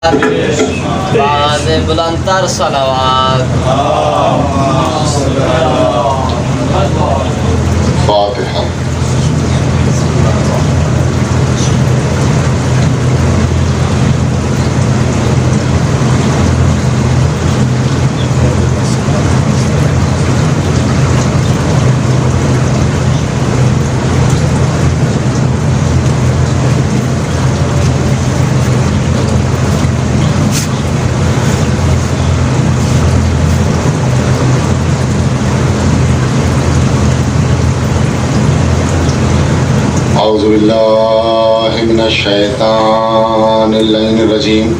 بعد بلندتر صلوات. فاتحہ. اعوذ باللہ من الشیطان اللعین الرجیم.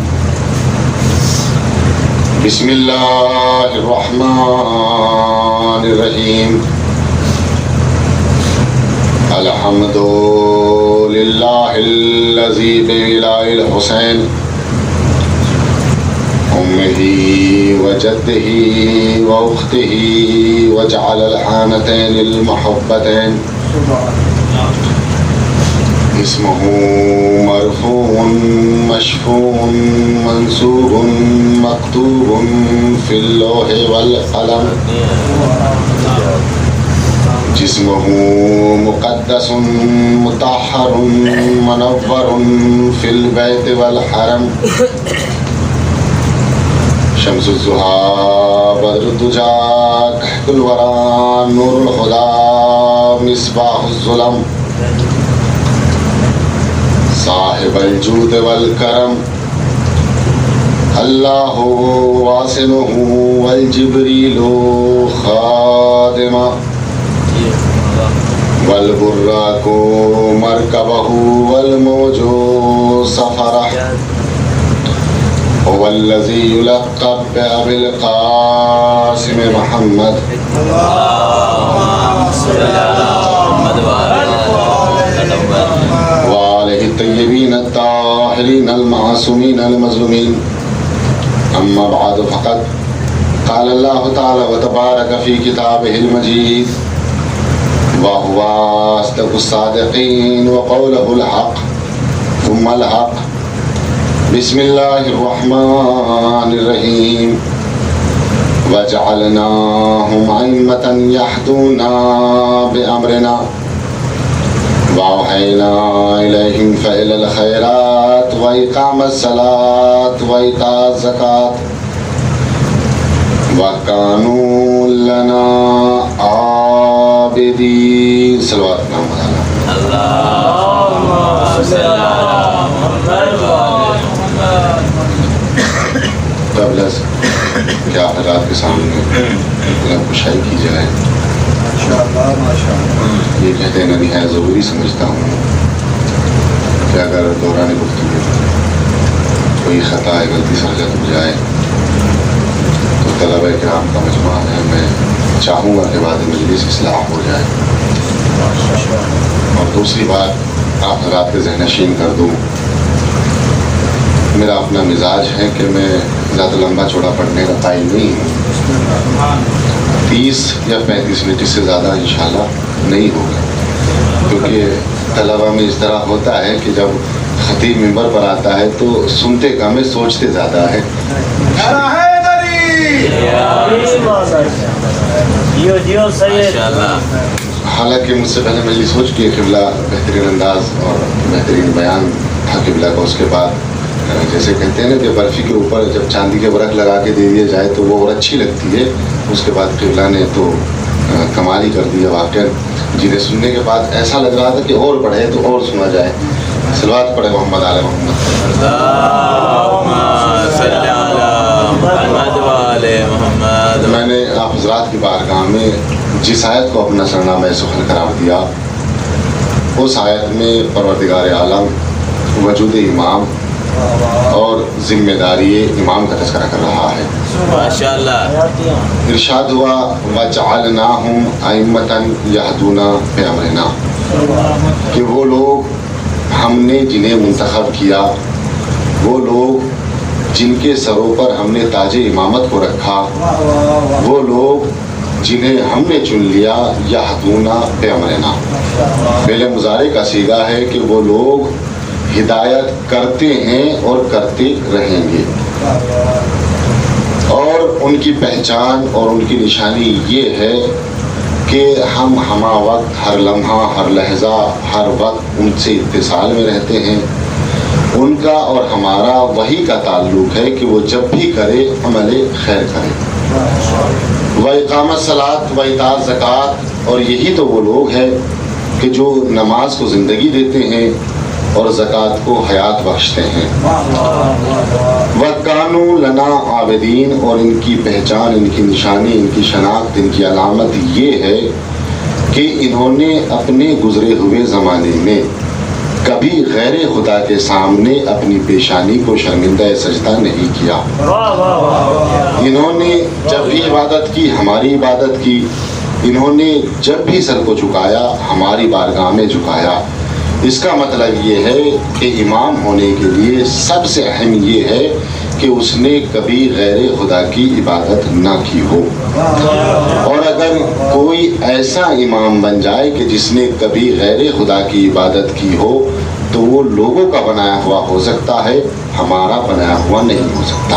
بسم اللہ الرحمن الرحیم. الحمد للہ الذی بولاء الحسین امہ وجدہ واختہ وجعل الحانتین المحبتین اسمہ مرفوع مشفوع منصوب مکتوب فی اللوح والقلم. جسمہ مقدس مطہر منور فی البیت والحرم. شمس الضحیٰ بدر الدجیٰ کہف الورى نور الہدیٰ مصباح الظلم. صاحب الجود والکرم اللہ واصلہ والجبریل خادمہ والبراق مرکبہ والموج سفرہ. هو الذی یلقب بأبی القاسم محمد الطیبین الطاہرین المعصومین المظلومین. اما بعد فقد قال اللہ تعالی وتبارک فی کتابہ المجید وهو اصدق الصادقین وقولہ الحق ثم الحق. بسم اللہ الرحمن الرحیم. وجعلناہم ائمۃ یہدون بامرنا وأوحينا إليهم فعل الخيرات وإقام الصلاة وإيتاء الزكاة وكانوا لنا عابدين. صلوات اللهم صل على محمد وآل محمد. قبل از کہ حضرات کے سامنے کشائی کی جائے یہ کہتے ہیں نہایت ضروری سمجھتا ہوں کہ اگر دوران گفتگو کوئی خطا ہے غلطی سرزد ہو جائے تو طلبہ کرام کا مجمع ہے، میں چاہوں گا کہ بعد مجلس اصلاح ہو جائے. اور دوسری بات آپ حضرات کے ذہن نشین کر دوں، میرا اپنا مزاج ہے کہ میں زیادہ لمبا چوڑا پڑھنے کا قائل نہیں ہوں. 30 یا 35 منٹ اس سے زیادہ انشاءاللہ نہیں ہوگا، کیونکہ طلبہ میں اس طرح ہوتا ہے کہ جب خطیب منبر پر آتا ہے تو سنتے کم ہے سوچتے زیادہ ہے. حالانکہ مجھ سے پہلے مجلس ہو چکی ہے، قبلہ بہترین انداز اور بہترین بیان تھا قبلہ کا. اس کے بعد جیسے کہتے ہیں نا کہ برفی کے اوپر جب چاندی کے برق لگا کے دے دیا جائے تو وہ اور اچھی لگتی ہے. اس کے بعد قبلہ نے تو کمال ہی کر دیا واقعہ. جنہیں سننے کے بعد ایسا لگ رہا تھا کہ اور پڑھے تو اور سنا جائے. صلوات پڑھے محمد آل محمد. اللهم صل علی محمد وآل محمد. میں نے آپ حضرات کی بارگاہ میں جس آیت کو اپنا سرنامہ سخن قرار دیا، اس آیت میں پروردگار عالم وجود امام اور ذمہ داری امام کا تذکرہ کر رہا ہے. ماشاءاللہ. ارشاد ہوا وَجَعَلْنَاهُمْ أَئِمَّةً يَهْدُونَ بِأَمْرِنَا، کہ وہ لوگ ہم نے جنہیں منتخب کیا، وہ لوگ جن کے سروں پر ہم نے تاج امامت کو رکھا، وہ لوگ جنہیں ہم نے چن لیا، یہدونا بامرنا. فعل مضارع کا صیغہ ہے کہ وہ لوگ ہدایت کرتے ہیں اور کرتے رہیں گے، اور ان کی پہچان اور ان کی نشانی یہ ہے کہ ہم ہمہ وقت، ہر لمحہ، ہر لحظہ، ہر وقت ان سے اتصال میں رہتے ہیں۔ ان کا اور ہمارا وہی کا تعلق ہے کہ وہ جب بھی کرے عمل خیر کرے، وَإِقَامَ الصَّلَاةِ وَإِيتَاءَ الزَّكَاةِ، اور یہی تو وہ لوگ ہیں کہ جو نماز کو زندگی دیتے ہیں اور زکوٰۃ کو حیات بخشتے ہیں۔ وَكَانُوا لَنَا عَابِدِينَ، اور ان کی پہچان، ان کی نشانی، ان کی شناخت، ان کی علامت یہ ہے کہ انہوں نے اپنے گزرے ہوئے زمانے میں کبھی غیر خدا کے سامنے اپنی پیشانی کو شرمندہ سجدہ نہیں کیا۔ انہوں نے جب بھی عبادت کی ہماری عبادت کی، انہوں نے جب بھی سر کو جھکایا ہماری بارگاہ میں جھکایا۔ اس کا مطلب یہ ہے کہ امام ہونے کے لیے سب سے اہم یہ ہے کہ اس نے کبھی غیر خدا کی عبادت نہ کی ہو، اور اگر کوئی ایسا امام بن جائے کہ جس نے کبھی غیر خدا کی عبادت کی ہو تو وہ لوگوں کا بنایا ہوا ہو سکتا ہے، ہمارا بنایا ہوا نہیں ہو سکتا۔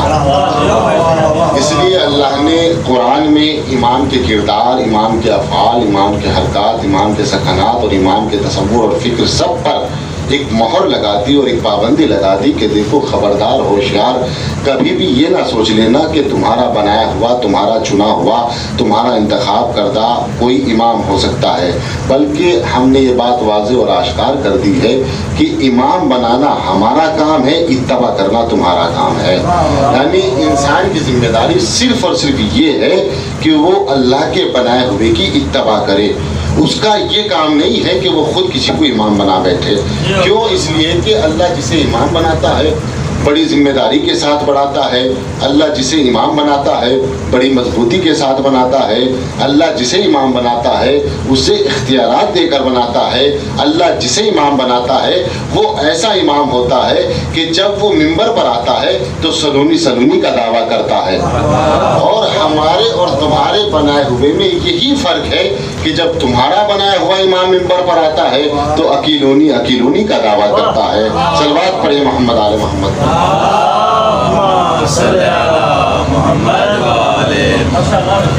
اس لیے اللہ نے قرآن میں امام کے کردار، امام کے افعال، امام کے حرکات، امام کے سکنات اور امام کے تصور اور فکر سب پر ایک مہر لگا دی اور ایک پابندی لگا دی کہ دیکھو خبردار، ہوشیار، کبھی بھی یہ نہ سوچ لینا کہ تمہارا بنایا ہوا، تمہارا چنا ہوا، تمہارا انتخاب کردہ کوئی امام ہو سکتا ہے، بلکہ ہم نے یہ بات واضح اور آشکار کر دی ہے کہ امام بنانا ہمارا کام ہے، اتباع کرنا تمہارا کام ہے۔ یعنی انسان کی ذمہ داری صرف اور صرف یہ ہے کہ وہ اللہ کے بنائے ہوئے کی اتباع کرے۔ اس کا یہ کام نہیں ہے کہ وہ خود کسی کو امام بنا بیٹھے۔ کیوں؟ اس لیے کہ اللہ جسے امام بناتا ہے بڑی ذمہ داری کے ساتھ بڑھاتا ہے، اللہ جسے امام بناتا ہے بڑی مضبوطی کے ساتھ بناتا ہے، اللہ جسے امام بناتا ہے اسے اختیارات دے کر بناتا ہے، اللہ جسے امام بناتا ہے وہ ایسا امام ہوتا ہے کہ جب وہ ممبر پر آتا ہے تو سلونی سلونی کا دعویٰ کرتا ہے۔ اور ہمارے اور تمہارے بنائے ہوئے میں یہی فرق ہے کہ جب تمہارا بنایا ہوا امام ممبر پر آتا ہے تو اکیلونی اکیلونی کا دعویٰ کرتا ہے۔ صلوات پڑھیں محمد آل محمد۔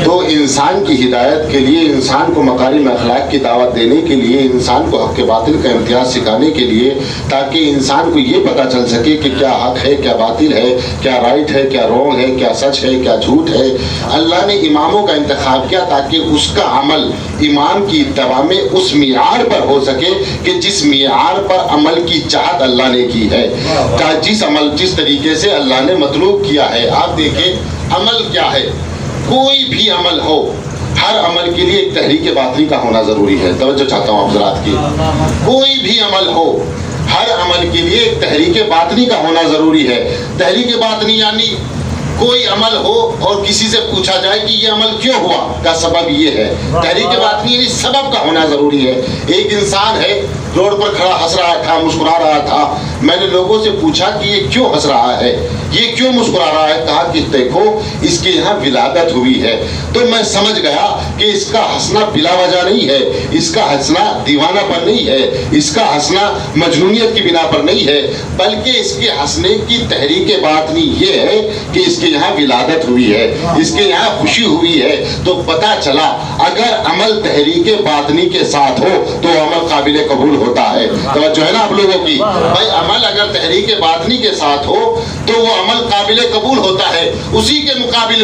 تو انسان کی ہدایت کے لیے، انسان کو مکارم اخلاق کی دعوت دینے کے لیے، انسان کو حق باطل کا امتیاز سکھانے کے لیے، تاکہ انسان کو یہ پتہ چل سکے کہ کیا حق ہے، کیا باطل ہے، کیا رائٹ ہے، کیا رونگ ہے، کیا سچ ہے، کیا جھوٹ ہے، اللہ نے اماموں کا انتخاب کیا تاکہ اس کا عمل امام کی اتباع میں اس معیار پر ہو سکے کہ جس معیار پر عمل کی چاہت اللہ نے کی ہے، جس طریقے سے اللہ نے مطلوب کیا ہے۔ آپ دیکھیں عمل کیا ہے، کوئی بھی عمل ہو، ہر عمل کے لیے ایک تحریک باطنی کا ہونا ضروری ہے۔ توجہ چاہتا ہوں آپ حضرات کی، کوئی بھی عمل ہو، ہر عمل کے لیے ایک تحریک باطنی کا ہونا ضروری ہے۔ تحریک باطنی یعنی کوئی عمل ہو اور کسی سے پوچھا جائے کہ یہ عمل کیوں ہوا، کا سبب یہ ہے۔ تحریک باطنی یعنی سبب کا ہونا ضروری ہے۔ ایک انسان ہے روڈ پر کھڑا ہنس رہا تھا، مسکرا رہا تھا، میں نے لوگوں سے پوچھا کہ یہ کیوں ہنس رہا ہے، یہ کیوں مسکرا رہا ہے، کہا کہ دیکھو اس کے یہاں ولادت ہوئی ہے۔ تو میں سمجھ گیا کہ اس کا ہنسنا بلا وجہ نہیں ہے، اس کا ہنسنا دیوانہ پر نہیں ہے، اس کا ہنسنا مجنونیت کی بنا پر نہیں ہے، بلکہ اس کے ہنسنے کی تحریک باطنی یہ ہے کہ اس کے یہاں ولادت ہوئی ہے، اس کے یہاں خوشی ہوئی ہے۔ تو پتہ چلا اگر عمل تحریک باطنی کے ساتھ ہو تو عمل قابل قبول ہوتا ہے۔ توجہ ہے نا آپ لوگوں کی؟ بھائی عمل اگر تحریک باطنی کے ساتھ ہو تو وہ عمل قابل قبول ہوتا ہے۔ اسی کے مقابل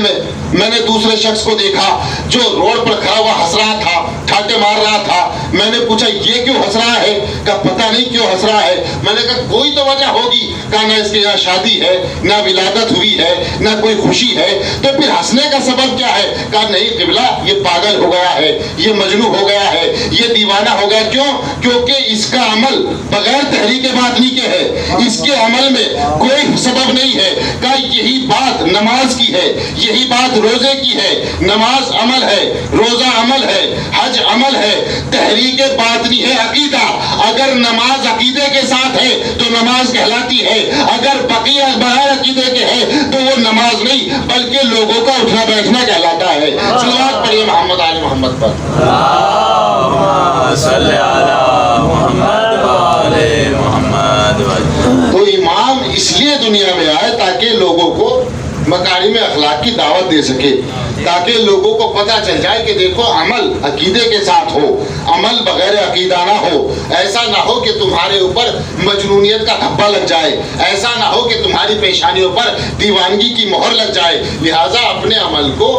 میں نے دوسرے شخص کو دیکھا جو روڈ پر کھڑا ہوا ہنس رہا تھا، ٹھاٹے مار رہا تھا۔ میں نے پوچھا یہ کیوں ہنس رہا ہے، کہا پتہ نہیں کیوں ہنس رہا ہے۔ میں نے کہا کوئی تو وجہ ہوگی، کہا نہ اس کے یہاں شادی ہے، نہ ولادت ہوئی ہے، نہ کوئی خوشی ہے، تو پھر ہنسنے کا سبب کیا ہے؟ کہا نہیں قبلہ یہ پاگل ہو گیا ہے، یہ مجنون ہو گیا ہے، یہ دیوانہ ہو گیا۔ کیوں؟ کیونکہ اس کا عمل بغیر تحریک باطنی کے ہے، اس کے عمل میں کوئی سبب نہیں ہے۔ کہا یہی بات نماز کی ہے، یہی بات روزے کی ہے۔ نماز عمل ہے، روزہ عمل ہے، حج عمل ہے، تحریک باطنی ہے عقیدہ۔ اگر نماز عقیدے کے ساتھ ہے تو نماز کہلاتی ہے، اگر بقیہ بغیر عقیدے کے ہے تو وہ نماز نہیں بلکہ لوگوں کا اٹھنا بیٹھنا کہلاتا ہے۔ صلوات پڑھیے محمد آل محمد پر۔ اللہم صلی علی محمد و آل محمد۔ تو امام اس لیے دنیا میں آئے تاکہ لوگوں کو مکارم اخلاق کی دعوت دے سکے، تاکہ لوگوں کو پتہ چل جائے کہ دیکھو عمل عقیدے کے ساتھ ہو، عمل بغیر عقیدہ نہ ہو، ایسا نہ ہو کہ تمہارے اوپر مجنونیت کا دھبا لگ جائے، ایسا نہ ہو کہ تمہاری پیشانیوں پر دیوانگی کی مہر لگ جائے، لہٰذا اپنے عمل کو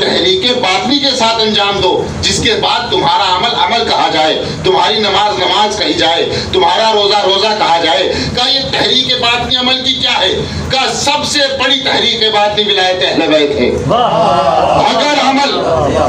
تحریک باطنی کے ساتھ انجام دو، جس کے بعد تمہارا عمل عمل کہا جائے، تمہاری نماز نماز کہی جائے، تمہارا روزہ روزہ کہا جائے۔ کہ یہ تحریک باطنی عمل کی کیا ہے؟ کہ سب سے بڑی تحریک باطنی ولایت اہل بیت ہے۔ اگر عمل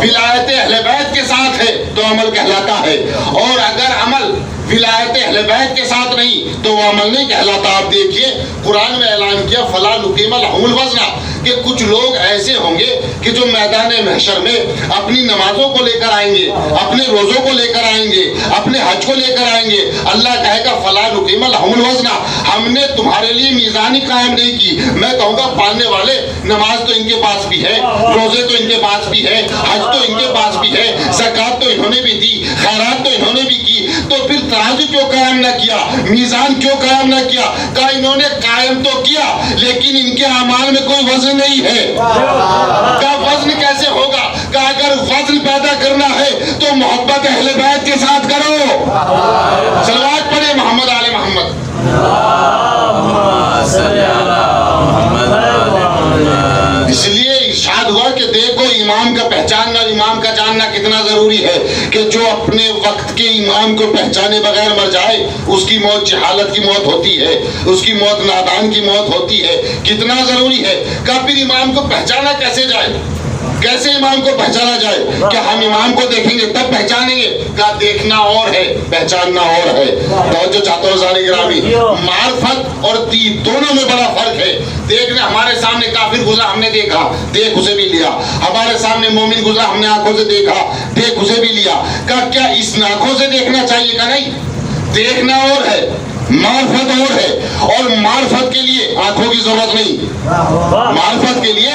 ولایت اہل بیت کے ساتھ ہے تو عمل کہلاتا ہے، اور اگر عمل ولایت اہل بیت کے ساتھ نہیں تو وہ عمل نہیں کہلاتا۔ آپ دیکھیے قرآن میں اعلان کیا فَلَا نُقِيمَ لَهُمُ الْوَزْنَ، کہ کچھ لوگ ایسے ہوں گے کہ جو میدان محشر میں اپنی نمازوں کو لے کر آئیں گے، اپنے روزوں کو لے کر آئیں گے، اپنے حج کو لے کر آئیں گے، اللہ کہے گا فَلَا نُقِيمَ لَهُمُ الْوَزْنَ، ہم نے تمہارے لیے میزان ہی قائم نہیں کی۔ میں کہوں گا پالنے والے نماز تو ان کے پاس بھی ہے، روزے تو ان کے پاس بھی ہے، حج تو ان کے پاس بھی ہے، زکوٰۃ تو انہوں نے بھی دی، خیرات تو انہوں نے بھی کی، تو پھر ترازو کیوں قائم نہ کیا، میزان کیوں قائم نہ کیا؟ کہ انہوں نے قائم تو کیا لیکن ان کے اعمال میں کوئی وزن نہیں ہے۔ کا وزن کیسے ہوگا؟ کہ اگر وزن پیدا کرنا ہے تو محبت اہل بیت کے ساتھ کرو۔ صلوات پڑھے محمد آل محمد۔ اس لیے ارشاد ہوا کہ دیکھو امام کا پہچاننا اور امام کا جاننا کتنا ضروری ہے، کہ جو اپنے وقت کے امام کو پہچانے بغیر مر جائے اس کی موت جہالت کی موت ہوتی ہے، اس کی موت نادان کی موت ہوتی ہے۔ کتنا ضروری ہے کہ پھر امام کو پہچانا کیسے جائے، کیسے امام کو پہچانا جائے؟ کہ ہم امام کو دیکھیں گے تب پہچانیں گے، کہ دیکھنا اور ہے پہچاننا اور ہے۔ توجہ چاہتا ہوں سارے گرامی، معرفت اور دید دونوں میں بڑا فرق ہے۔ دیکھنا، ہمارے سامنے کافر گزرا ہم نے دیکھا، دیکھ اسے بھی لیا، ہمارے سامنے مومن گزرا ہم نے آنکھوں سے دیکھا، دیکھ اسے بھی لیا۔ کہ کیا اس آنکھوں سے دیکھنا چاہیے؟ کہ نہیں، دیکھنا اور ہے، معرفت اور ہے، اور معرفت کے لیے آنکھوں کی ضرورت نہیں، معرفت کے لیے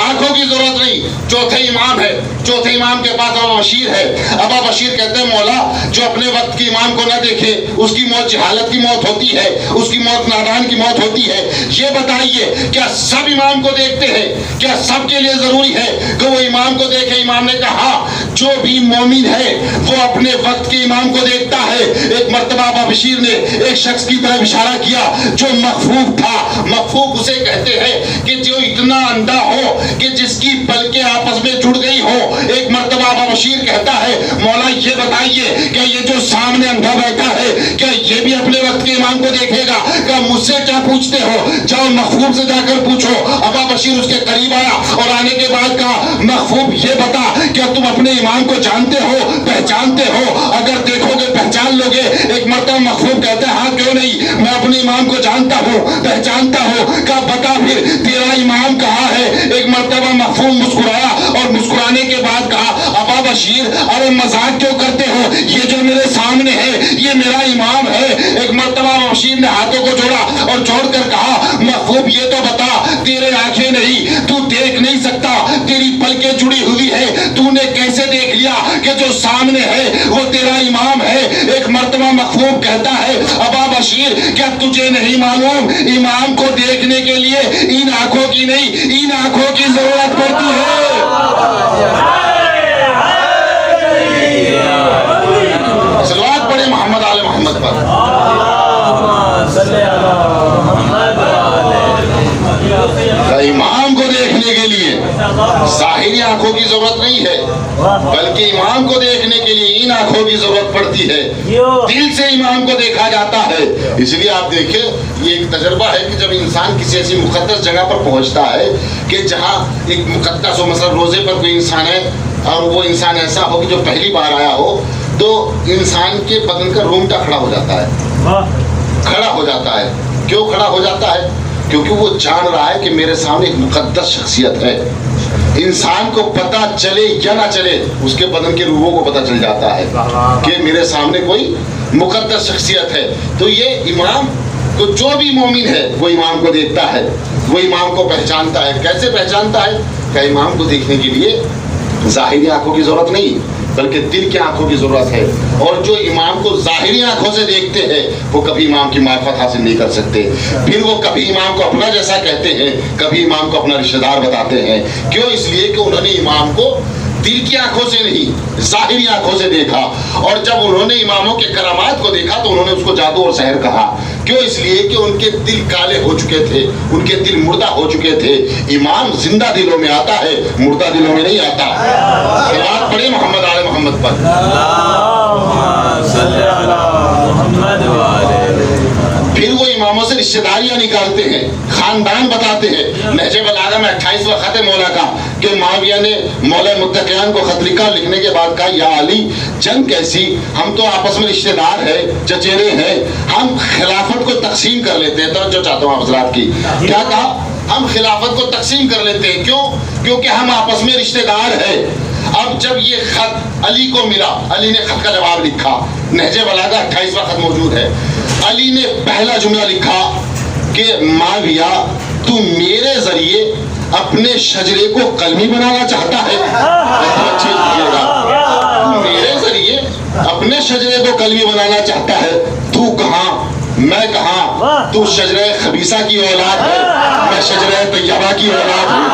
آنکھوں کی ضرورت نہیں۔ چوتھے امام ہے، چوتھے امام کے پاس ابا بشیر ہے۔ ابا بشیر کہتے ہیں مولا جو اپنے وقت کے امام کو نہ دیکھے اس کی موت جہالت کی موت ہوتی ہے، اس کی موت نادان کی موت ہوتی ہے۔ یہ بتائیے کیا سب امام کو دیکھتے ہیں؟ کیا سب کے لیے ضروری ہے کہ وہ امام کو دیکھے؟ امام نے کہا ہاں، جو بھی مومن ہے وہ اپنے وقت کے امام کو دیکھتا ہے۔ ایک مرتبہ ابا بشیر نے ایک شخص کی طرف اشارہ کیا جو مخفوف تھا۔ مخفوف اسے کہتے ہیں کہ جو اتنا اندھا ہو کہ جس کی پلکیں آپس میں جڑ گئی ہو۔ ایک مرتبہ ابا بشیر کہتا ہے مولا یہ بتائیے کہ یہ جو سامنے اندھا بیٹھا ہے کیا یہ بھی اپنے وقت کے امام کو دیکھے گا؟ کہ مجھ سے کیا پوچھتے ہو، جاؤ مخفوف سے جا کر پوچھو۔ ابا بشیر اس کے قریب آیا اور آنے کے بعد کہا مخفوف یہ بتا کیا تم اپنے امام کو جانتے ہو، پہچانتے ہو؟ اگر دیکھو گے پہچان لو گے۔ ایک مرتبہ مخفوف کہتا ہے ہاں کیوں نہیں، میں اپنے امام کو جانتا ہوں، پہچانتا ہوں۔ کہا بتا پھر تیرا امام کہاں ہے؟ ایک مرتبہ مخفوف مسکرایا اور مسکرانے کے بعد کہا ابا بشیر ارے مذاق کیوں کرتے ہو، یہ جو میرے سامنے ہے یہ میرا امام ہے۔ ایک مرتبہ بشیر نے ہاتھوں کو جوڑا اور جوڑ کر کہا مخفوف یہ تو بتا تیرے آنکھیں نہیں، تو دیکھ نہیں سکتا، تیری پلکیں جڑی ہوئی ہے، تو نے کیسے دیکھ لیا کہ جو سامنے ہے وہ تیرا امام ہے؟ ایک مرتبہ مخفوف کہتا ہے ابا بشیر کیا تجھے نہیں معلوم امام کو دیکھنے کے لیے ان آنکھوں کی نہیں ان آنکھوں کی ضرورت پڑتی ہے۔ صلوات پڑھے محمد آل محمد پر۔ امام کو دیکھنے کے لیے ظاہری آنکھوں کی ضرورت نہیں ہے بلکہ امام کو دیکھنے کے لیے ان آنکھوں کی ضرورت پڑتی ہے۔ دل سے امام کو دیکھا جاتا ہے۔ اس لیے آپ دیکھیں یہ ایک تجربہ ہے کہ جب انسان کسی ایسی مقدس جگہ پر پہنچتا ہے کہ جہاں ایک مقدس ہو، مثلا روزے پر کوئی انسان ہے اور وہ انسان ایسا ہو کہ جو پہلی بار آیا ہو، تو انسان کے بدن کا رومٹا کھڑا ہو جاتا ہے، کھڑا ہو جاتا ہے۔ کیوں کھڑا ہو جاتا ہے؟ کیونکہ وہ جان رہا ہے کہ میرے سامنے ایک مقدس شخصیت ہے۔ انسان کو پتہ چلے یا نہ چلے اس کے بدن کے روحوں کو پتہ چل جاتا ہے کہ میرے سامنے کوئی مقدس شخصیت ہے۔ تو یہ امام کو جو بھی مومن ہے وہ امام کو دیکھتا ہے، وہ امام کو پہچانتا ہے۔ کیسے پہچانتا ہے؟ کہ امام کو دیکھنے کے لیے ظاہری آنکھوں کی ضرورت نہیں بلکہ دل کی آنکھوں کی ضرورت ہے. اور جو امام کو ظاہری آنکھوں سے دیکھتے ہیں وہ کبھی امام کی معرفت حاصل نہیں کر سکتے. پھر وہ کبھی امام کو اپنا جیسا کہتے ہیں, کبھی امام کو اپنا رشتہ دار بتاتے ہیں. کیوں؟ اس لیے کہ انہوں نے امام کو دل کی آنکھوں سے نہیں ظاہری آنکھوں سے دیکھا. اور جب انہوں نے اماموں کے کرامات کو دیکھا تو انہوں نے اس کو جادو اور سحر کہا. کیوں؟ اس لیے کہ ان کے دل کالے ہو چکے تھے, ان کے دل مردہ ہو چکے تھے. امام زندہ دلوں میں آتا ہے, مردہ دلوں میں نہیں آتا. صلوات پڑھیں محمد آل محمد پر. پھر وہ اماموں سے رشتہ داریاں نکالتے ہیں, خاندان بتاتے ہیں. نہج بلاغہ میں 28واں خط مولا کا کہ معاویہ نے مولا متقیان کو خط لکھا, لکھنے کے بعد کہا یا علی جنگ کیسی, ہم تو آپس میں رشتہ دار ہیں, چچیرے ہیں, ہم خلافت کو تقسیم کر لیتے ہیں. توجہ چاہتا ہوں آپ حضرات کی. کیا کہا؟ ہم خلافت کو تقسیم کر لیتے ہیں. کیوں؟ کیونکہ ہم آپس میں رشتہ دار ہیں. اب جب یہ خط علی کو ملا, علی نے خط کا جواب لکھا. نہج بلاغہ 28واں خط موجود ہے. علی نے پہلا جملہ لکھا کہ معاویہ تو میرے ذریعے اپنے شجرے کو قلمی بنانا چاہتا ہے. تو میرے ذریعے اپنے شجرے کو قلمی بنانا چاہتا ہے. تو کہاں میں کہاں؟ تو شجرہ خبیثہ کی اولاد ہے, میں شجرہ طیبہ کی اولاد ہوں.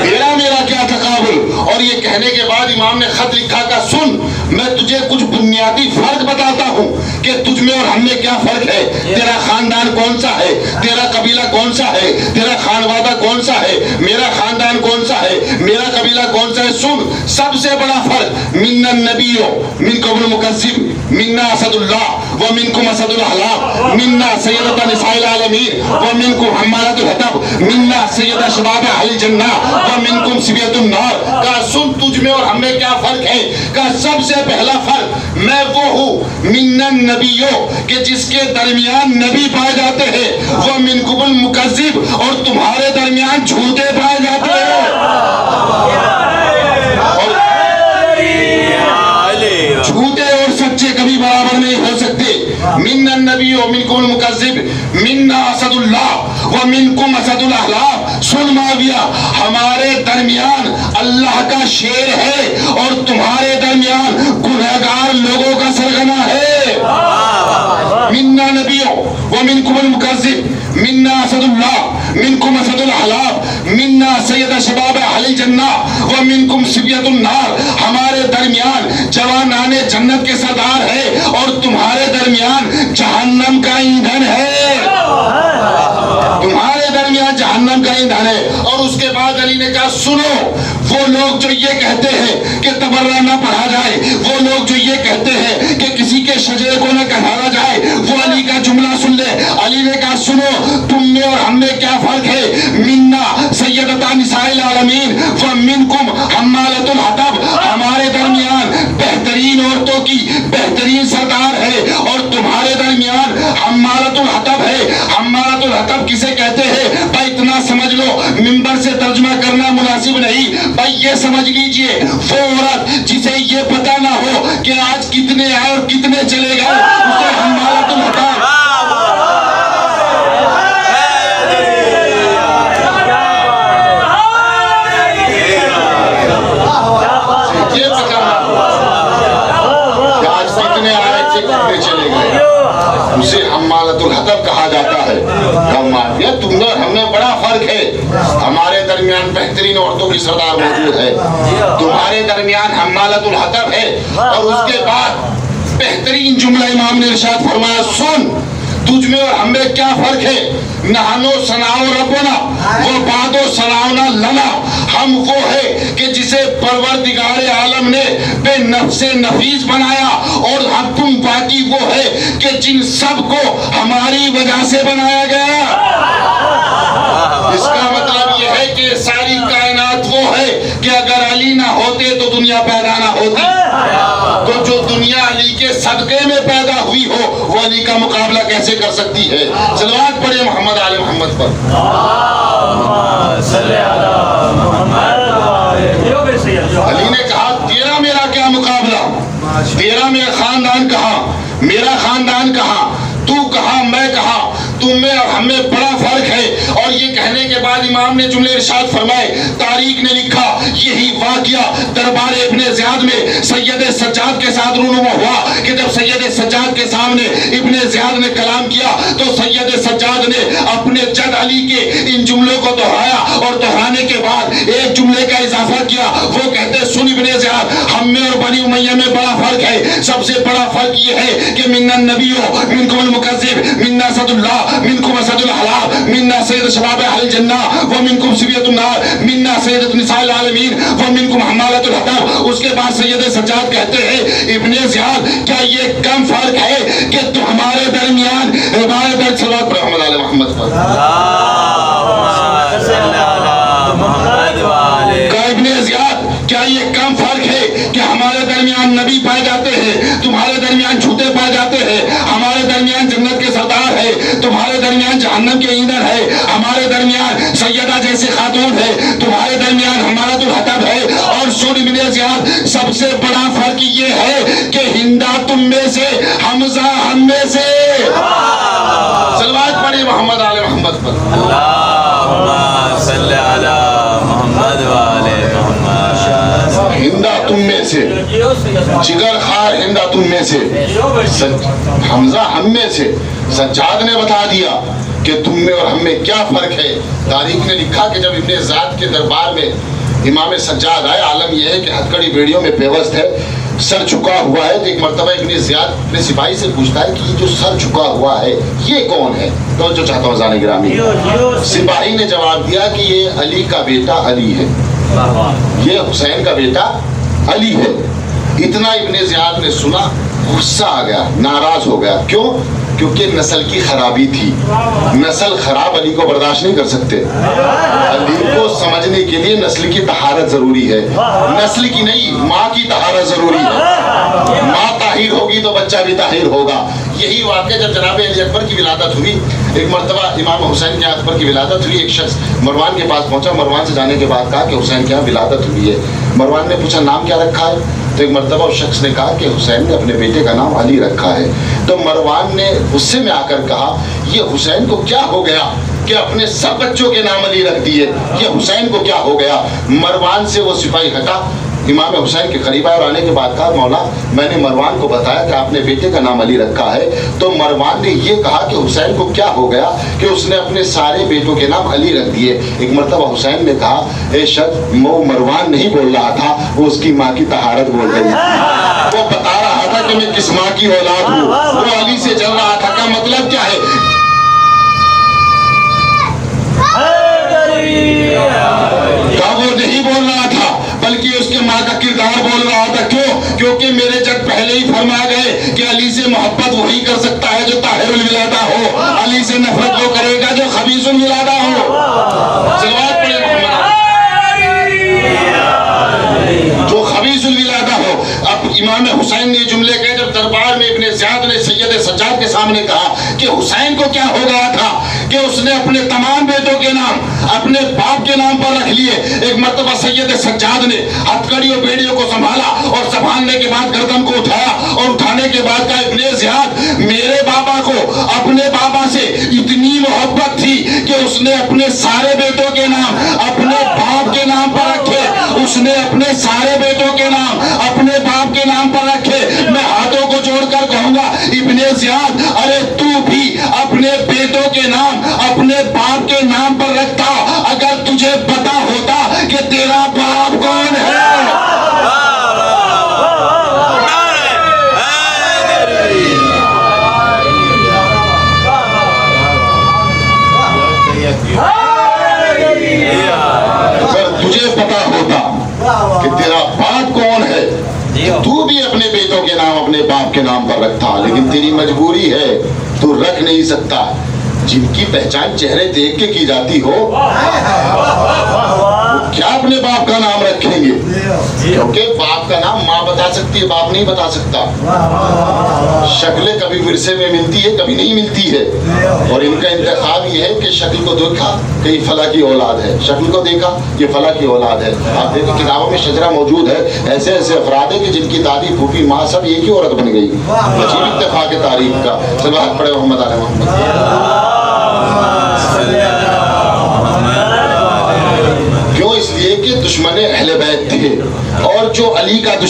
تیرا میرا کیا تقابل. اور یہ کہنے کے بعد امام نے خط لکھا کہ سن, میں تجھے کچھ بنیادی فرق بتاتا ہوں کہ تجھ میں اور ہم میں کیا فرق ہے. تیرا خاندان کون سا ہے, تیرا قبیلہ کون سا ہے, تیرا خانوادہ کون سا ہے, میرا خاندان کون سا ہے, میرا قبیلہ کون سا ہے. سن, سب سے بڑا فرق من النبی منکم المکذب منا اسد اللہ ومنکم اسد الاحلاف منا سیدۃ نساء العالمین ومنکم حمالۃ الحطب منا سید شباب اہل الجنہ ومنکم صبیۃ النار. کہا سن, تجھ میں اور ہم میں کیا فرق ہے. کہا سب سے پہلا فرق میں وہ ہوں من النبیوں کہ جس کے درمیان نبی پائے جاتے ہیں, وہ منکم المکذب اور تمہارے درمیان جھوٹے پائے جاتے ہیں. جھوٹے اور سچے کبھی برابر نہیں ہو سکتے. من النبی ومنکم المکذب منا اسد اللہ ومنکم اسد الاحلاف. سن معاویہ, ہمارے درمیان اللہ کا شیر ہے اور تمہارے درمیان گنہگار لوگوں کا سرغنہ ہے. منا نبی ومنکم المکذب منا اسد اللہ منکم اسد الاحلاف منا سید شباب اہل الجنہ ومنکم صبیۃ النار. ہمارے درمیان جوانان جنت کے سردار ہے اور تمہارے درمیان جہنم کا ایندھن ہے. تمہارے درمیان جہنم کا ایندھن ہے. اور اس کے بعد علی نے کہا سنو, وہ لوگ جو یہ کہتے ہیں کہ تبرہ نہ پڑھا جائے, وہ لوگ جو یہ کہتے ہیں کہ کسی کے شجرے کو نہ کہانا جائے, وہ علی کا جملہ سن لے. علی نے کہا سنو, تم میں اور ہم میں کیا فرق ہے. منا سیدۃ نساء العالمین ومنکم حمالۃ الحطب. ہمارے درمیان بہترین عورتوں کی بہترین سردار ہے اور تمہارے درمیان حمالۃ الحطب ہے. حمالۃ الحطب کسے کہتے ہیں بھائی اتنا سمجھ لو, منبر سے ترجمہ کرنا مناسب نہیں. بھائی یہ سمجھ لیجئے, وہ عورت جسے یہ پتہ نہ ہو کہ آج کتنے آئے اور کتنے چلے گئے, اسے حمالۃ الحطب. یہ پتہ نہ ہو کہ آج کتنے آئے تھے کتنے چلے گئے, اسے حمالۃ الحطب کہا جاتا ہے. تم نے اور ہم میں بڑا فرق ہے. ہمارے درمیان بہترین عورتوں کی سردار موجود ہے, تمہارے درمیان حمالۃ الحطب ہے. اور اس کے بعد بہترین جملہ امام نے ارشاد فرمایا سن, تجھ میں اور ہم میں کیا فرق ہے. نحنو ثناء ربنا وہ بعد ثناؤنا لنا. ہم وہ ہے کہ جسے پروردگار عالم نے بے نفس نفیس بنایا, اور ہم تم باقی وہ ہے کہ جن سب کو ہماری وجہ سے بنایا گیا. اس کا مطلب یہ ہے کہ ساری کائنات وہ ہے کہ اگر علی نہ ہوتے تو دنیا پیدا نہ ہوتی. تو جو دنیا علی کے صدقے میں پیدا ہوئی ہو وہ علی کا مقابلہ کیسے کر سکتی ہے. صلوات پڑھیں محمد آل محمد پر. علی نے کہا تیرا میرا کیا مقابلہ, تیرا میرا خاندان کہاں, میرا خاندان کہاں, تو کہاں میں کہاں. تم میں اور ہم میں بڑا فرق ہے. اور اور یہ کہنے کے بعد امام نے جملے ارشاد فرمائے، تاریخ نے لکھا یہی واقعہ دربار ابن زیاد میں سید سجاد کے ساتھ رونما ہوا کہ جب سید سجاد کے سامنے ابن زیاد نے کلام کیا تو سید سجاد نے اپنے جد علی کے ان جملوں کو دہرایا اور دہرانے کے بعد ایک جملے کا اضافہ کیا. وہ کہتے سن ابن زیاد، ہم میں اور بنی امیہ میں بڑا فرق ہے. سب سے بڑا فرق یہ ہے کہ منا النبیو منکم المکذب، منا اسد اللہ منکم اسد الحلال، منا سید شباب اہل الجنہ ومنکم سبیۃ النار، منا سیدۃ نساء العالمین ومنکم حمالۃ الحطب. اس کے بعد سید سجاد کہتے ہیں ابن زیاد کیا یہ کم فرق ہے کہ تو ہمارے درمیان عبادت صلوات پر محمد علی محمد پر ابن زیاد کیا یہ کم فرق ہے کہ ہمارے درمیان نبی پائے جاتے ہیں، تمہارے درمیان جھوٹے پائے جاتے ہیں، ہمارے درمیان جنت کے سردار ہے، تمہارے درمیان جہنم کے ایندھن ہے، ہمارے درمیان سیدہ جیسے خاتون ہے، تمہارے درمیان حمالۃ الحطب ہے. اور سن ابن زیاد سب سے بڑا فرق یہ ہے کہ ہندا تم میں سے، حمزہ ہم میں سے. صلوات پڑھی محمد آل محمد پر. اللہم صلی علی محمد و آل محمد. ہندا تم میں سے، جگر خار ہندا تم میں سے، حمزہ ہم میں سے. سجاد نے بتا دیا کہ تم میں اور ہم میں کیا فرق ہے. تاریخ نے لکھا کہ جب ابن زیاد کے دربار میں امام سجاد آئے، عالم یہ ہے کہ ہتھکڑی بیڑیوں میں پیوست ہے، سر جھکا ہوا ہے. تو ایک مرتبہ ابن زیاد اپنے سپاہی سے پوچھتا ہے کہ یہ جو سر جھکا ہوا ہے یہ کون ہے؟ تو جو چاہتا ہوں زان گرامی، سپاہی نے جواب دیا کہ یہ علی کا بیٹا علی ہے، یہ حسین کا بیٹا علی ہے. اتنا ابن زیاد نے سنا، غصہ آ گیا، ناراض ہو گیا. کیوں؟ کیونکہ نسل کی خرابی تھی. نسل خراب علی کو برداشت نہیں کر سکتے. علی کو سمجھنے کے لیے نسل کی طہارت ضروری ہے، نسل کی نہیں، ماں کی طہارت ضروری ہے. ماں طاہر ہوگی تو بچہ بھی طاہر ہوگا. یہی واقعہ جب جناب علی اکبر کی ولادت ہوئی، ایک مرتبہ امام حسین کے اکبر کی ولادت ہوئی، ایک شخص مروان کے پاس پہنچا. مروان سے جانے کے بعد کہا کہ حسین کے یہاں ولادت ہوئی ہے. مروان نے پوچھا نام کیا رکھا ہے؟ تو ایک مرتبہ اس شخص نے کہا کہ حسین نے اپنے بیٹے کا نام علی رکھا ہے. تو مروان نے غصے میں آ کر کہا یہ حسین کو کیا ہو گیا کہ اپنے سب بچوں کے نام علی رکھ دیے، یہ حسین کو کیا ہو گیا؟ مروان سے وہ سپاہی ہٹا، امام حسین کے قریب آئے اور آنے کے بعد کہا مولا میں نے مروان کو بتایا کہ آپ نے بیٹے کا نام علی رکھا ہے. تو مروان نے یہ کہا کہ حسین کو کیا ہو گیا کہ اس نے اپنے سارے بیٹوں کے نام علی رکھ دیے. ایک مرتبہ حسین نے کہا اے شخص، وہ مروان نہیں بول رہا تھا، وہ اس کی ماں کی طہارت بول رہی تھی. وہ بتا رہا تھا کہ میں کس ماں کی اولاد ہوں، وہ علی سے چل رہا تھا. کا مطلب کیا ہے؟ وہ نہیں بول رہا تھا بلکہ اس کے ماں کا کردار بول رہا تھا. کیوں؟ کیونکہ میرے جب پہلے ہی فرما گئے کہ علی سے محبت وہی کر سکتا ہے جو طاہر الولادہ ہو، علی سے نفرت وہ کرے گا جو خبیث الولادہ ہو. صلوات پڑھیں محمد، جو خبیث الولادہ ہو. اب امام حسین نے جملے کہے جب دربار میں ابن زیاد نے سید سجاد کے سامنے کہا کہ حسین کو کیا ہو گیا تھا کہ اس نے اپنے تمام بیٹوں کے نام اپنے باپ کے نام پر رکھ لیے. ایک مرتبہ سید سجاد نے ہتھکڑیوں بیڑیوں کو سنبھالا اور سنبھالنے کے بعد گردن کو اٹھایا اور اٹھانے کے بعد کہا ابن زیاد میرے بابا کو اپنے بابا سے اتنی محبت تھی کہ اس نے اپنے سارے بیٹوں کے نام اپنے باپ کے نام پر رکھے، اس نے اپنے سارے بیٹوں کے نام اپنے باپ کے نام پر رکھے. میں ہاتھوں کو جوڑ کر کہوں گا ابن زیاد ارے تو بھی اپنے بیٹوں کے نام اپنے باپ کے نام پر رکھتا اگر تجھے پتا ہوتا کہ تیرا باپ کون ہے. اگر تجھے پتا ہوتا کہ تیرا باپ کون ہے تو بھی اپنے بیٹوں کے نام اپنے باپ کے نام پر رکھتا، لیکن تیری مجبوری ہے تو رکھ نہیں سکتا. جن کی پہچان چہرے دیکھ کے کی جاتی ہو وہ کیا اپنے باپ کا نام رکھیں گے؟ کیونکہ باپ کا نام ماں بتا سکتی ہے، باپ نہیں بتا سکتا. شکلیں کبھی ورثے میں ملتی ہے کبھی نہیں ملتی ہے، اور ان کا انتخاب یہ ہے کہ شکل کو دیکھا کہ یہ فلاں کی اولاد ہے، شکل کو دیکھا یہ فلاں کی اولاد ہے. آپ دیکھیں کتابوں میں شجرہ موجود ہے، ایسے ایسے افراد ہیں کہ جن کی دادی پھوپھی ماں سب ایک ہی عورت بن گئی. عجیب اتفاق تاریخ کا. صلوات پڑھے محمد علی محمد.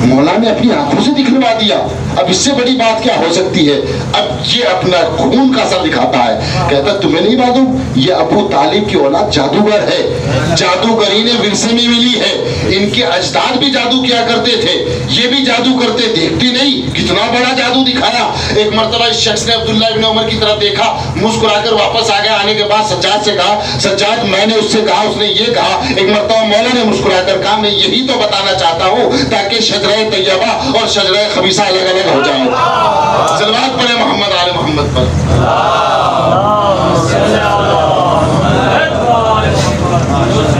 مولا نے اپنی آنکھوں سے دکھلوا دیا. اب اس سے بڑی بات کیا ہو سکتی ہے؟ اب یہ اپنا خون کا اثر دکھاتا ہے. کہتا تمہیں نہیں معلوم یہ ابو طالب کی اولاد جادوگر ہے, جادوگری نے ورثے میں ملی ہے. ان کے اجداد بھی جادو کیا کرتے تھے, یہ بھی جادو کرتے. دیکھتی نہیں کتنا بڑا جادو دکھایا. ایک مرتبہ اس شخص نے عبداللہ ابن عمر کی طرف دیکھا, مسکرا کر واپس آ گیا. آنے کے بعد سجاد سے کہا, سجاد میں نے اس سے کہا, اس نے یہ کہا. ایک مرتبہ مولا نے مسکرا کر کہا میں یہی تو بتانا چاہتا ہوں تاکہ شجرہ طیبہ اور شجرہ خبیثہ الگ الگ ہو جائیں. صلوات پڑھیں محمد آل محمد پر.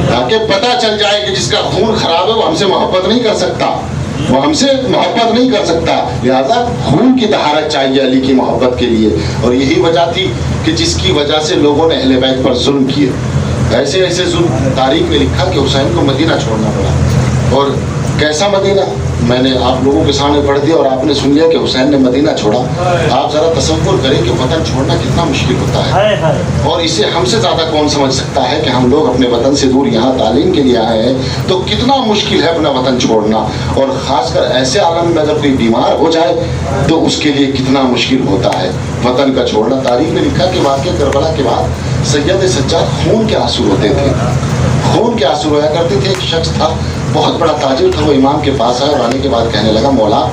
تاکہ پتہ چل جائے کہ جس کا خون خراب ہے وہ ہم سے محبت نہیں کر سکتا, وہ ہم سے محبت نہیں کر سکتا. لہذا خون کی طہارت چاہیے علی کی محبت کے لیے. اور یہی وجہ تھی کہ جس کی وجہ سے لوگوں نے اہل بیت پر ظلم کیے. ایسے ایسے ظلم تاریخ میں لکھا کہ حسین کو مدینہ چھوڑنا پڑا. اور کیسا مدینہ میں نے آپ لوگوں کے سامنے پڑھ دیا اور آپ نے سن لیا کہ حسین نے مدینہ چھوڑا. آپ ذرا تصور کریں کہ وطن چھوڑنا کتنا مشکل ہوتا ہے, اور اسے ہم سے زیادہ کون سمجھ سکتا ہے کہ ہم لوگ اپنے وطن سے دور یہاں تعلیم کے لیے آئے ہیں تو کتنا مشکل ہے اپنا وطن چھوڑنا. اور خاص کر ایسے عالم میں اگر کوئی بیمار ہو جائے تو اس کے لیے کتنا مشکل ہوتا ہے وطن کا چھوڑنا. تاریخ نے لکھا کہ واقعہ کربلا کے بعد سید سجاد خون کے آنسو روتے تھے, خون کے آنسو رویا کرتے تھے. ایک شخص تھا, بہت بڑا تاجر تھا, وہ امام کے پاس آیا اور آنے کے بعد کہنے لگا مولا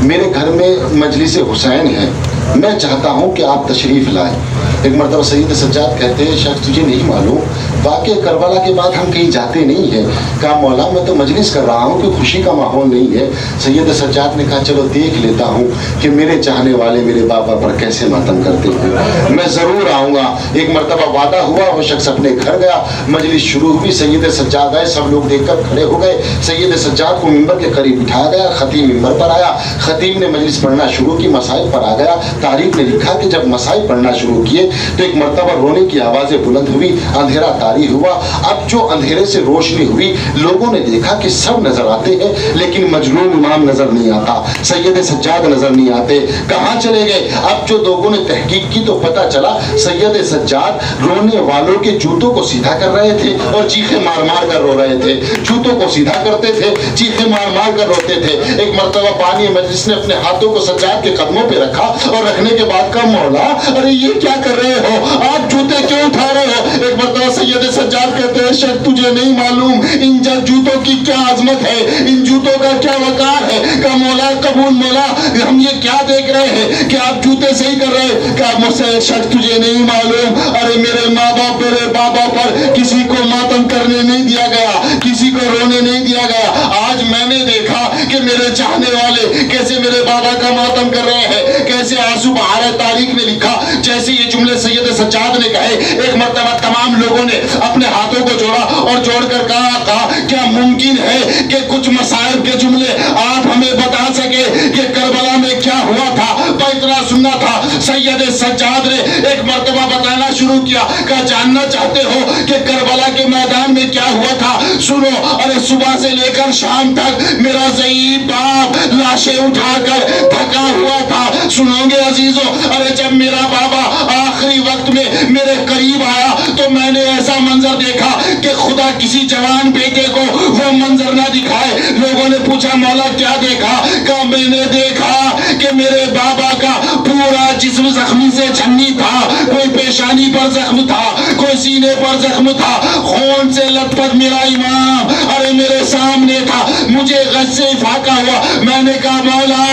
میرے گھر میں مجلس حسین ہے, میں چاہتا ہوں کہ آپ تشریف لائیں. ایک مرتبہ سید سجاد کہتے ہیں شخص تجھے نہیں معلوم واقع کربلا کے بعد ہم کہیں جاتے نہیں ہیں. کہا مولا میں تو مجلس کر رہا ہوں کہ خوشی کا ماحول نہیں ہے. سید سجاد نے کہا چلو دیکھ لیتا ہوں کہ میرے چاہنے والے میرے بابا پر کیسے ماتم کرتے ہیں, میں ضرور آؤں گا. ایک مرتبہ وعدہ ہوا, وہ شخص اپنے گھر گیا, مجلس شروع ہوئی, سید سجاد آئے, سب لوگ دیکھ کر کھڑے ہو گئے. سید سجاد کو ممبر کے قریب بٹھایا گیا, خطیب ممبر پر آیا, خطیب نے مجلس پڑھنا شروع کی, مسائل پر آ گیا. تاریخ نے لکھا کہ جب مسائل پڑھنا شروع کیے تو ایک مرتبہ رونے کی آوازیں بلند ہوئی, اندھیرا طاری ہوا. اب جو اندھیرے سے روشنی ہوئی لوگوں نے دیکھا کہ سب نظر آتے ہیں لیکن مجنون امام نظر نہیں آتا, سید سجاد نظر نہیں آتے, کہاں چلے گئے. اب جو لوگوں نے تحقیق کی تو پتہ چلا سید سجاد رونے والوں کے جوتوں کو سیدھا کر رہے تھے اور چیخیں مار مار کر رو رہے تھے. جوتوں کو سیدھا کرتے تھے, چیخیں مار مار کر روتے تھے. ایک مرتبہ بانی مجلس نے اپنے ہاتھوں کو سجاد کے قدموں پہ رکھا اور رکھنے کے بعد کہا مولا ارے یہ کیا کر رہے ہو, آپ جوتے کیوں اٹھا رہے ہو. ایک مرتبہ سید سجاد کہتے ہیں شک تجھے نہیں معلوم ان جوتوں کی کیا عظمت ہے, ان جوتوں کا کیا وقار ہے. کہا مولا قبول مولا, ہم یہ کیا دیکھ رہے ہیں کہ آپ جوتے صحیح کر رہے ہیں. کہا مجھ سے شک تجھے نہیں معلوم, ارے میرے ماں باپ میرے بابا پر کسی کو ماتم کرنے نہیں دیا گیا, کسی کو رونے نہیں دیا گیا. آج میں نے دیکھا کہ میرے چاہنے والے کیسے میرے بابا کا ماتم کر رہے ہیں, کیسے آنسو بہا رہے. تاریخ نے لکھا جیسے یہ جملے سید سجاد نے کہے ایک مرتبہ تمام لوگوں نے اپنے ہاتھوں کو جوڑا اور جوڑ کر کہا کیا ممکن ہے کہ کچھ مصائب کے جملے آپ ہمیں بتا سکے کہ کربلا میں کیا ہوا تھا. تو اتنا سننا تھا. سید سجاد نے ایک مرتبہ بتانا شروع کیا, کہا جاننا چاہتے ہو کہ کربلا کے میدان میں کیا ہوا تھا. سنو, ارے صبح سے لے کر شام تک میرا ضعیف باپ لاشیں اٹھا کر تھکا ہوا تھا. سنو گے عزیزو, ارے جب میرا بابا آخری وقت میں میرے قریب آیا تو میں نے ایسا منظر دیکھا کہ خدا کسی جوان بیٹے کو وہ منظر نہ دکھائے. لوگوں نے پوچھا مولا کیا دیکھا. کہا میں نے دیکھا کہ میرے بابا کا پورا جسم زخمی سے چھنی تھا, کوئی پیشانی پر زخم تھا, کوئی سینے پر زخم تھا, خون سے لت پت میرا امام ارے میرے سامنے تھا. مجھے غصے سے فاقہ ہوا. میں نے کہا مولا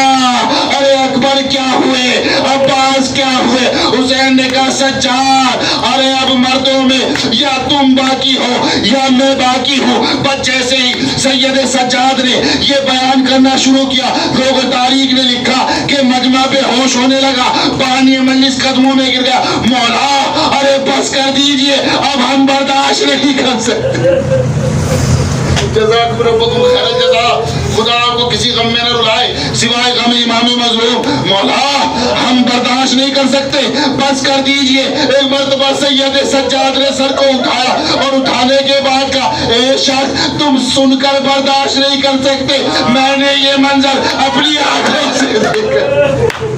ارے اکبر کیا ہوئے, عباس کیا ہوئے. حسین نے کہا سجاد ارے اب مردوں میں یا تم باقی ہو یا میں باقی ہوں. بس جیسے ہی سید سجاد نے یہ بیان کرنا شروع کیا لوگ تاریخ نے لکھا کہ مجمع بے ہوش ہونے لگا, بانی مجلس قدموں میں گر گیا. مولا ارے بس کر دیجئے, اب ہم برداشت نہیں کر سکتے. جزاکم ربکم خیر الجزا. خدا آپ کو کسی غم میں نہ رلائے سوائے غم امام مظلوم. مولا ہم برداشت نہیں کر سکتے, بس کر دیجئے. ایک مرتبہ سید سجاد نے سر کو اٹھایا اور اٹھانے کے بعد کہا اے شخص تم سن کر برداشت نہیں کر سکتے, میں نے یہ منظر اپنی آنکھوں سے دیکھا,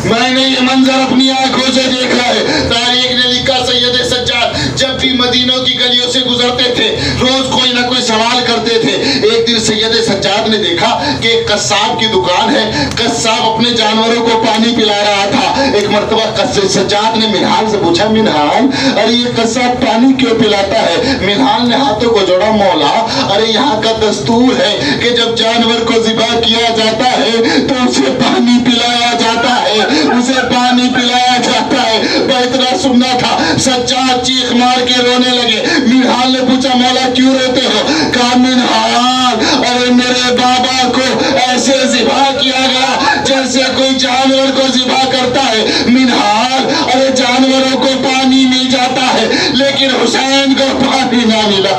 میں نے یہ منظر اپنی آنکھوں سے دیکھا ہے. تاریخ نے لکھا سید سجاد جب بھی مدینوں کی گلیوں سے گزرتے تھے روز کوئی نہ کوئی سوال کرتے تھے. ایک دن سید سجاد نے دیکھا کہ ایک قصاب کی دکان ہے، قصاب اپنے جانوروں کو پانی پلا رہا تھا۔ ایک مرتبہ سجاد نے منہال سے پوچھا، منہال ارے یہ قصاب پانی کیوں پلاتا ہے؟ منہال نے ہاتھوں کو جوڑا، مولا ارے یہاں کا دستور ہے کہ جب جانور کو ذبح کیا جاتا ہے تو اسے پانی پلایا جاتا ہے، اسے پانی پلایا جاتا ہے۔ میں اتنا سننا تھا، سجاد چیخ مار کے رونے لگے۔ منہال نے پوچھا، مولا کیوں روتے ہو؟ کہا منہال ارے میرے بابا کو ایسے ذبح کیا گیا جیسے کوئی جانور کو ذبح کرتا ہے۔ منہال ارے جانوروں کو پانی مل جاتا ہے لیکن حسین کو پانی نہ ملا۔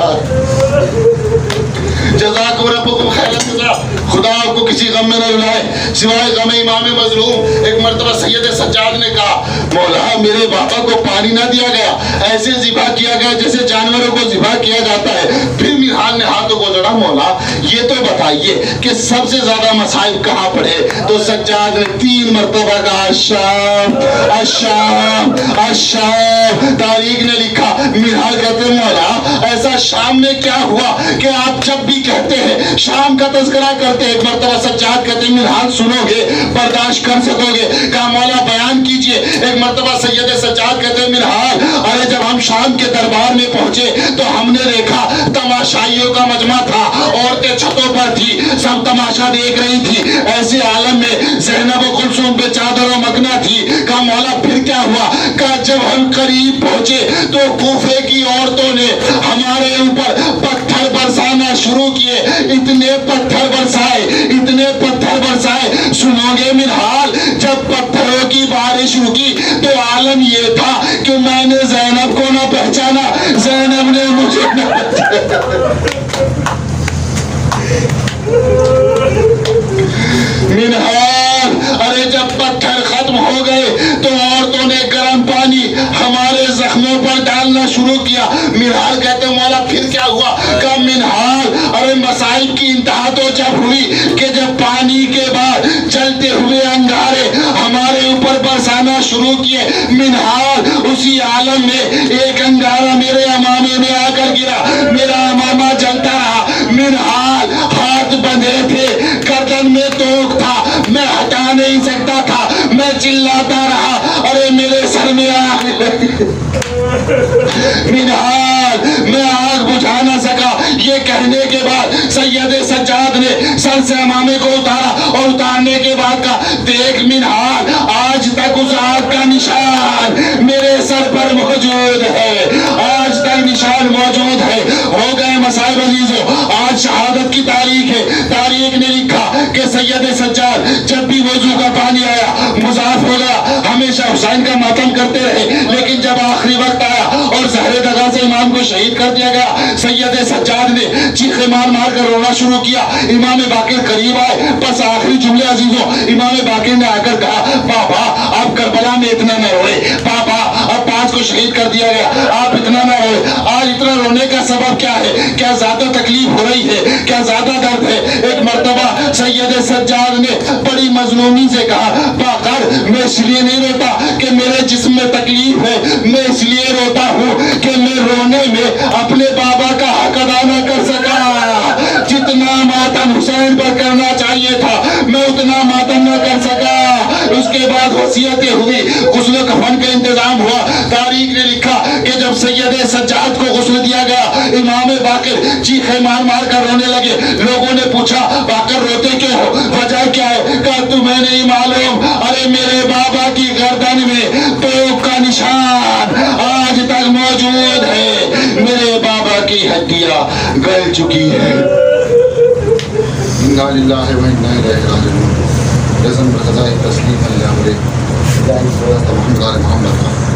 جزاکم ربکم خیر الجزا۔ خدا آپ کو کسی غم میں نہ رلائے سوائے غم امام مظلوم۔ ایک مرتبہ سید سجاد نے کہا، مولا میرے بابا کو پانی نہ دیا گیا، ایسے ذبح کیا گیا جیسے جانوروں کو ذبح کیا جاتا ہے۔ پھر منہال نے ہاتھوں کو جوڑا، مولا یہ تو بتائیے کہ سب سے زیادہ مصائب کہاں پڑے؟ تو سجاد نے 3 مرتبہ کہا، الشام الشام الشام۔ تاریخ نے لکھا، منہال کہتے مولا ایسا شام میں کیا ہوا کہ آپ جب بھی کہتے ہیں شام کا تذکرہ کرتے ہیں؟ ایک مرتبہ سجاد کہتے ہیں منہال سنو گے برداشت کر سکو گے؟ کہا مولا بیان کیجئے۔ ایک مرتبہ سید سجاد کہتے ہیں منہال ارے جب ہم شام کے دربار میں پہنچے تو ہم نے دیکھا تماشائیوں کا مجمع تھا، عورتیں چھتوں پر تھی، سب تماشا دیکھ رہی تھی۔ ایسے عالم میں زینب و کلثوم پہ چادر و مکنا تھی۔ کہا مولا پھر کیا ہوا؟ کہا جب ہم قریب پہنچے تو کوفے کی عورتوں نے ہمارے اوپر پتھر برسانا شروع کیے، اتنے پتھر برسائے اتنے پتھر برسائے۔ سنو گے منہال جب پتھروں کی بارش رکی تو عالم یہ تھا کہ میں نے زینب کو نہ پہچانا، زینب نے مجھے نہ پہچانا۔ منہال ارے جب پتھر ختم ہو گئے تو عورتوں نے گرم پانی ہمارے زخموں پر ڈالنا شروع کیا۔ منہال کہتے مولا پھر کیا ہوا؟ کہا منہال ارے مصائب کی انتہا تو جب ہوئی کہ جب پانی کے بعد جلتے ہوئے انگارے ہمارے اوپر برسانا شروع کیے۔ منہال اسی عالم میں ایک انگارہ میرے امامے میں آ کر گرا، میرا امامہ جلتا رہا۔ منہال ہاتھ بندھے تھے، گردن میں توک تھا، میں ہٹا نہیں سکتا تھا، میں چلاتا رہا، ارے میرے سر میں آگ لگی۔ منہال میں آگ بجھا نہ سکا۔ یہ کہنے کے بعد سید سجاد نے سر سے امامے کو اتارا اور اتارنے کے بعد کہا، دیکھ منہال آج تک اس آگ کا نشان میرے سر پر موجود ہے، آج تک نشان موجود ہے۔ ہو گئے مصائب عزیزو، آج شہادت کی تاریخ ہے۔ تاریخ نے لکھا کہ سید سجاد جب بھی وضو کا پانی آیا مضاف ہو گیا، ہمیشہ حسین کا ماتم کرتے رہے، لیکن جب آخری وقت آیا اور زہر دغا سے امام کو شہید کر دیا گیا، سید سجاد نے چیخے مار مار کر رونا شروع کیا۔ امام باقر قریب آئے، بس آخری جملے عزیزوں، امام باقر نے آ کر کہا، بابا آپ کربلا میں اتنا نہ روئے، بابا اب 5 کو شہید کر دیا گیا، آپ اتنا نہ روئے۔ آج اتنا رونے کا سبب کیا ہے؟ کیا زیادہ تکلیف ہو رہی ہے؟ کیا زیادہ درد ہے؟ ایک مرتبہ سید سجاد نے بڑی مظلومی سے کہا، باقر میں اس لیے نہیں روتا کہ میرے جسم میں تکلیف ہے، میں اس لیے روتا ہوں کہ میں رونے میں اپنے بابا کا حق ادا نہ کر سکا۔ جتنا ماتم حسین پر کرنا چاہیے تھا میں اتنا ماتم نہ کر سکا۔ اس کے بعد وصیتیں ہوئی، غسل و کفن کا انتظام ہوا۔ تاریخ نے لکھا کہ جب سید سجاد کو غسل دیا گیا، امام باقر چیخے مار مار کر رونے لگے۔ لوگوں نے پوچھا، باقر روتے کیوں ہو؟ وجہ کیا ہے؟ کہا تمہیں نہیں معلوم، ارے میرے بابا کی گردن میں توپ کا نشان آج تک موجود ہے، میرے بابا کی ہڈیاں گل چکی ہے۔ انا للہ و انا الیہ راجعون۔ رسم بقضاء تسلیم علی امر محمد